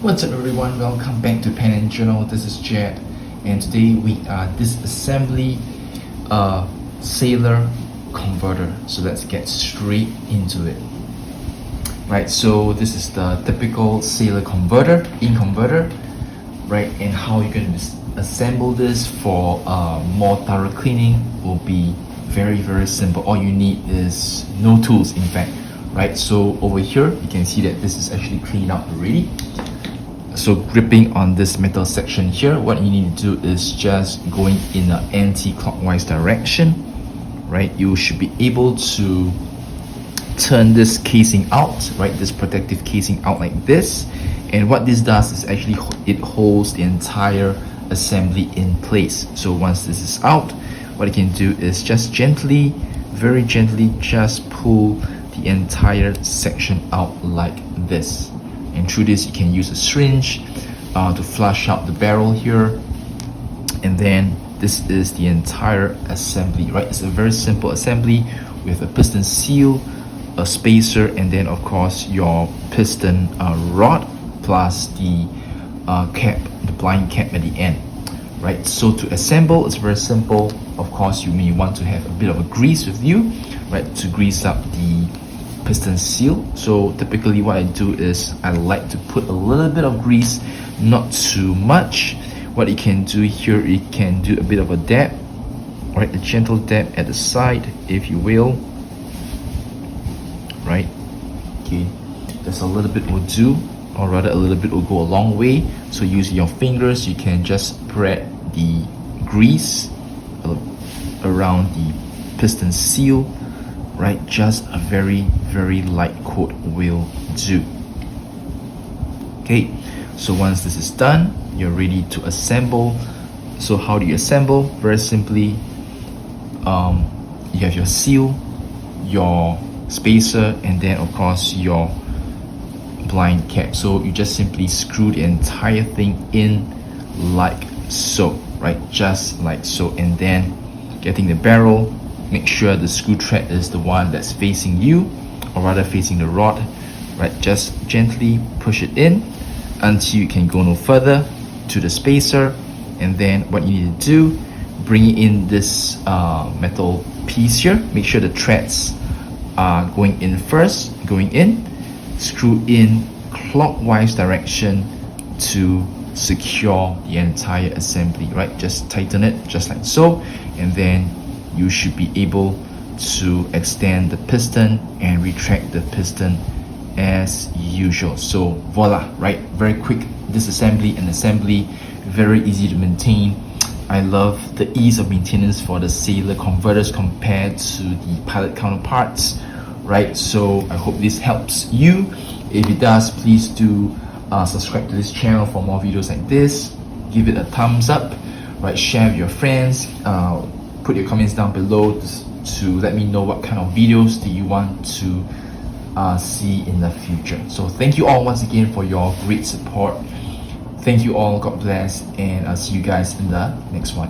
What's up everyone, welcome back to Pen and Journal. This is Jed, and today we are Disassembly Sailor Converter. So let's get straight into it. Right, so this is the typical Sailor converter, ink converter, right? And how you're going to assemble this for more thorough cleaning will be very simple. All you need is no tools, in fact, right? So over here you can see that this is actually cleaned out already. So gripping on this metal section here, what you need to do is just going in an anti-clockwise direction, right? You should be able to turn this casing out, right? This protective casing out like this. And what this does is actually it holds the entire assembly in place. So once this is out, what you can do is just gently, very gently, just pull the entire section out like this. And through this you can use a syringe to flush out the barrel here, and then this is the entire assembly, right? It's a very simple assembly with a piston seal, a spacer, and then of course your piston rod plus the cap, the blind cap at the end, right? So to assemble, it's very simple. Of course you may want to have a bit of a grease with you, right, to grease up the piston seal. So typically what I do is I like to put a little bit of grease, not too much. What you can do here, you can do a bit of a dab, right, a gentle dab at the side, if you will, right? Okay, just a little bit will do, or rather a little bit will go a long way. So using your fingers, you can just spread the grease around the piston seal, right? Just a very light coat will do. Okay, so once this is done, you're ready to assemble. So how do you assemble? Very simply, you have your seal, your spacer, and then of course your blind cap. So you just simply screw the entire thing in like so, right? Just like so. And then getting the barrel, make sure the screw thread is the one that's facing you, or rather facing the rod, right? Just gently push it in until you can go no further to the spacer. And then what you need to do, bring in this metal piece here. Make sure the threads are going in first, going in, screw in clockwise direction to secure the entire assembly, right? Just tighten it just like so, and then you should be able to extend the piston and retract the piston as usual. So voila, right? Very quick disassembly and assembly, very easy to maintain. I love the ease of maintenance for the Sailor converters compared to the Pilot counterparts, right? So I hope this helps you. If it does, please do subscribe to this channel for more videos like this. Give it a thumbs up, right? Share with your friends. Put your comments down below to let me know what kind of videos do you want to see in the future. So thank you all once again for your great support. Thank you all, God bless, and I'll see you guys in the next one.